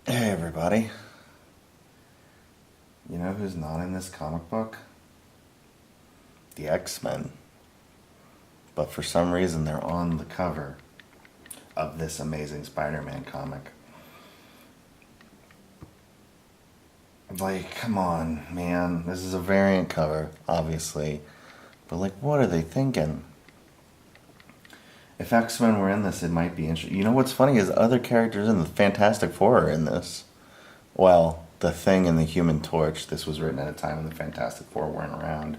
Hey everybody. You know who's not in this comic book? The X-Men. But for some reason they're on the cover of this Amazing Spider-Man comic. Like, come on, man. This is a variant cover, obviously. But like, what are they thinking? If X-Men were in this, it might be interesting. You know what's funny is other characters in the Fantastic Four are in this. Well, the Thing and the Human Torch. This was written at a time when the Fantastic Four weren't around.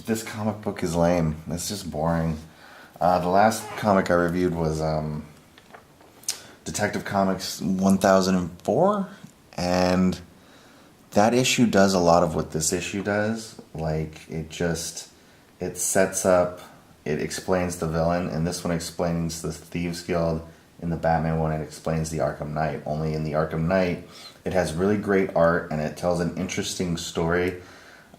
This comic book is lame. It's just boring. The last comic I reviewed was Detective Comics 1004, and that issue does a lot of what this issue does. Like, it sets up, it explains the villain, and this one explains the Thieves Guild. In the Batman one, it explains the Arkham Knight. Only in the Arkham Knight, it has really great art, and it tells an interesting story,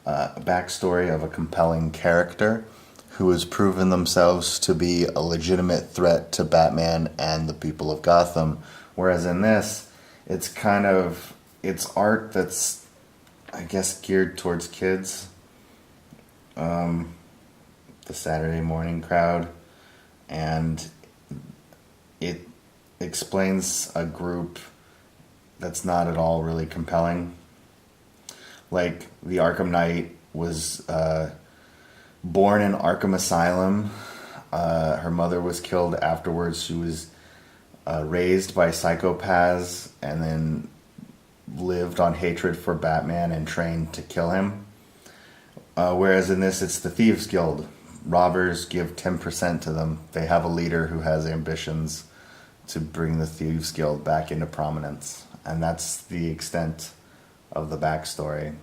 a backstory of a compelling character who has proven themselves to be a legitimate threat to Batman and the people of Gotham. Whereas in this, it's art that's, I guess, geared towards kids, the Saturday morning crowd, and it explains a group that's not at all really compelling. Like, the Arkham Knight was born in Arkham Asylum. Her mother was killed afterwards. She was raised by psychopaths and then lived on hatred for Batman and trained to kill him. Whereas in this, it's the Thieves Guild. Robbers give 10% to them. They have a leader who has ambitions to bring the Thieves Guild back into prominence. And that's the extent of the backstory.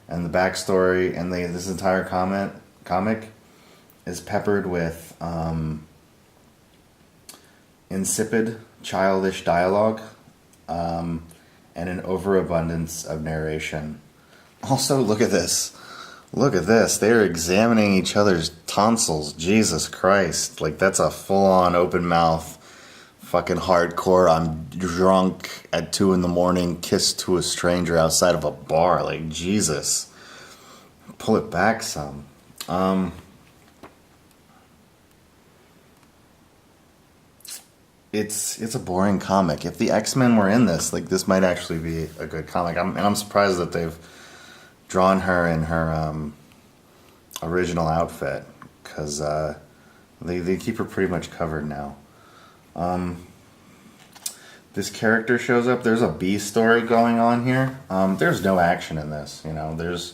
And the backstory and this entire comic is peppered with insipid, childish dialogue, and an overabundance of narration. Also, look at this. Look at this. They're examining each other's tonsils. Jesus Christ. Like, that's a full-on open mouth, fucking hardcore, I'm drunk at 2 a.m, kiss to a stranger outside of a bar. Like, Jesus. Pull it back some. It's a boring comic. If the X-Men were in this, like, this might actually be a good comic. I'm surprised that they've drawn her in her original outfit, because they keep her pretty much covered now. This character shows up. There's a B story going on here. There's no action in this. You know, there's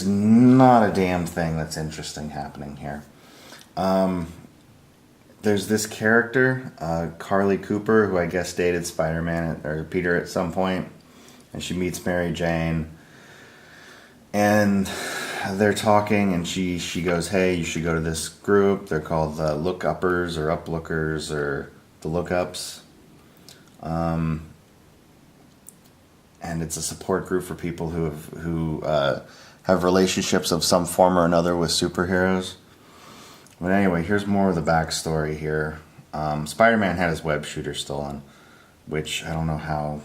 not a damn thing that's interesting happening here. There's this character, Carly Cooper, who I guess dated Spider-Man or Peter at some point, and she meets Mary Jane. And they're talking, and she goes, "Hey, you should go to this group. They're called the Look-Uppers or Uplookers or the Look-Ups. And it's a support group for people who have relationships of some form or another with superheroes." But anyway, here's more of the backstory here. Spider-Man had his web shooter stolen, which I don't know how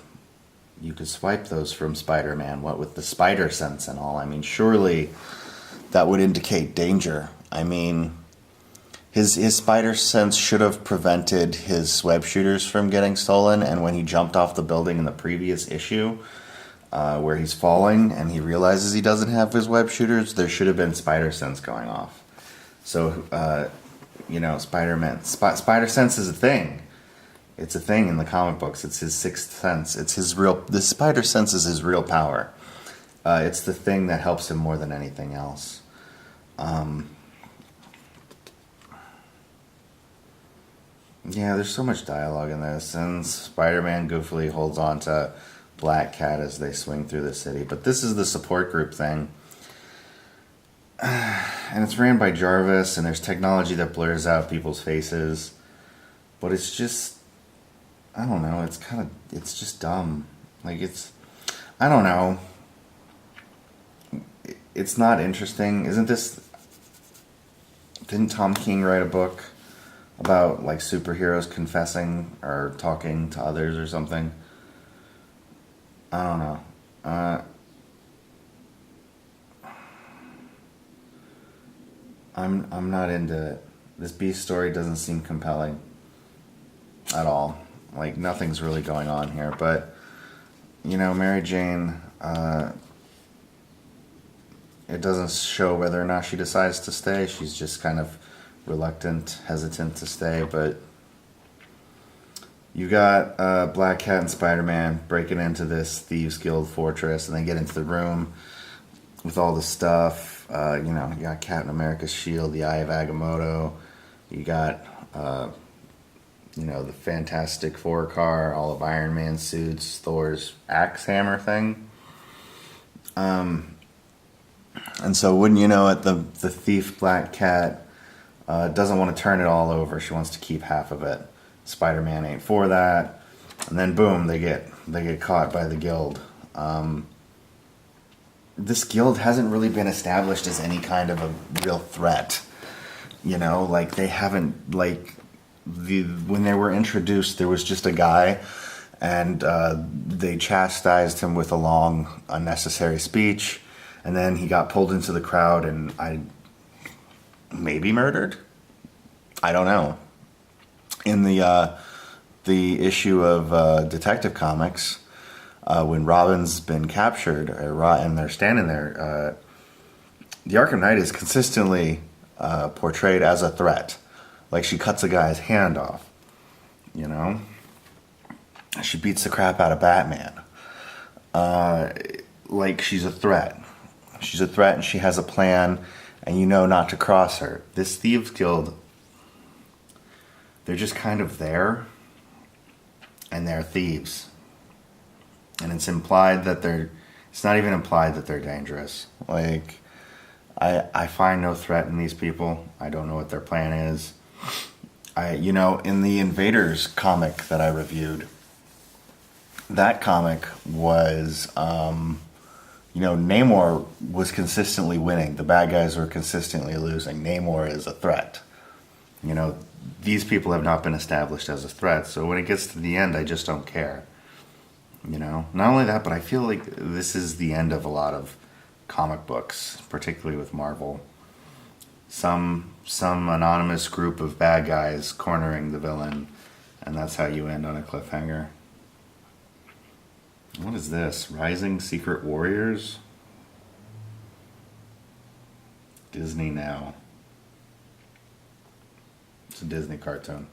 you could swipe those from Spider-Man, what with the spider sense and all. I mean, surely that would indicate danger. I mean, his spider sense should have prevented his web shooters from getting stolen, and when he jumped off the building in the previous issue, where he's falling and he realizes he doesn't have his web shooters, there should have been spider sense going off. So, spider sense is a thing. It's a thing in the comic books. It's his sixth sense. The spider sense is his real power. It's the thing that helps him more than anything else. Yeah, there's so much dialogue in this, and Spider-Man goofily holds on to Black Cat as they swing through the city. But this is the support group thing. And it's ran by Jarvis, and there's technology that blurs out people's faces. But it's just, I don't know, it's just dumb. Like, I don't know. It's not interesting. Didn't Tom King write a book about like superheroes confessing or talking to others or something. I don't know. I'm not into it. This Beast story doesn't seem compelling at all. Like nothing's really going on here. But you know, Mary Jane. It doesn't show whether or not she decides to stay. She's just kind of reluctant, hesitant to stay. But you got Black Cat and Spider-Man breaking into this Thieves Guild fortress, and they get into the room with all the stuff. You know, you got Captain America's shield, the Eye of Agamotto. You got, you know, the Fantastic Four car, all of Iron Man's suits, Thor's axe hammer thing. And so, wouldn't you know it, the thief Black Cat doesn't want to turn it all over. She wants to keep half of it. Spider-Man ain't for that. And then, boom, they get caught by the guild. This guild hasn't really been established as any kind of a real threat. You know, like they haven't, like when they were introduced, there was just a guy, and they chastised him with a long, unnecessary speech. And then he got pulled into the crowd and maybe murdered. I don't know. In the issue of Detective Comics, when Robin's been captured and they're standing there, the Arkham Knight is consistently portrayed as a threat. Like she cuts a guy's hand off. You know, she beats the crap out of Batman. Like she's a threat. She's a threat and she has a plan, and you know not to cross her. This Thieves Guild, they're just kind of there, and they're thieves. And it's implied that it's not even implied that they're dangerous. Like, I find no threat in these people. I don't know what their plan is. You know, in the Invaders comic that I reviewed, that comic was, you know, Namor was consistently winning. The bad guys were consistently losing. Namor is a threat. You know, these people have not been established as a threat. So when it gets to the end, I just don't care. You know, not only that, but I feel like this is the end of a lot of comic books, particularly with Marvel. Some anonymous group of bad guys cornering the villain, and that's how you end on a cliffhanger. What is this? Rising Secret Warriors? Disney Now. It's a Disney cartoon.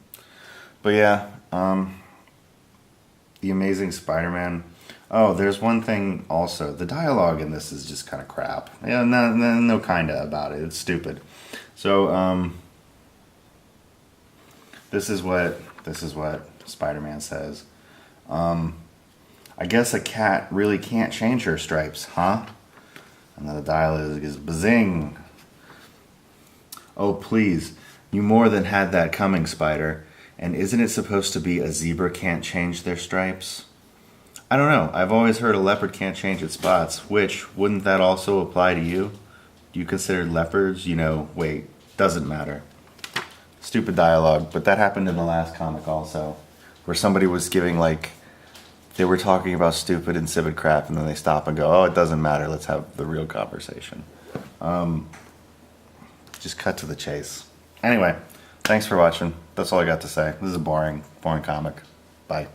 But yeah, The Amazing Spider-Man. Oh, there's one thing also. The dialogue in this is just kind of crap. Yeah, no kinda about it. It's stupid. So, this is what Spider-Man says. I guess a cat really can't change her stripes, huh? And then the dialogue is bazing. Oh, please. You more than had that coming, Spider. And isn't it supposed to be a zebra can't change their stripes? I don't know. I've always heard a leopard can't change its spots, which, wouldn't that also apply to you? Do you consider leopards, you know, wait, doesn't matter. Stupid dialogue, but that happened in the last comic also, where somebody was giving like, they were talking about stupid insipid crap, and then they stop and go, oh, it doesn't matter, let's have the real conversation. Just cut to the chase. Anyway, thanks for watching. That's all I got to say. This is a boring comic. Bye.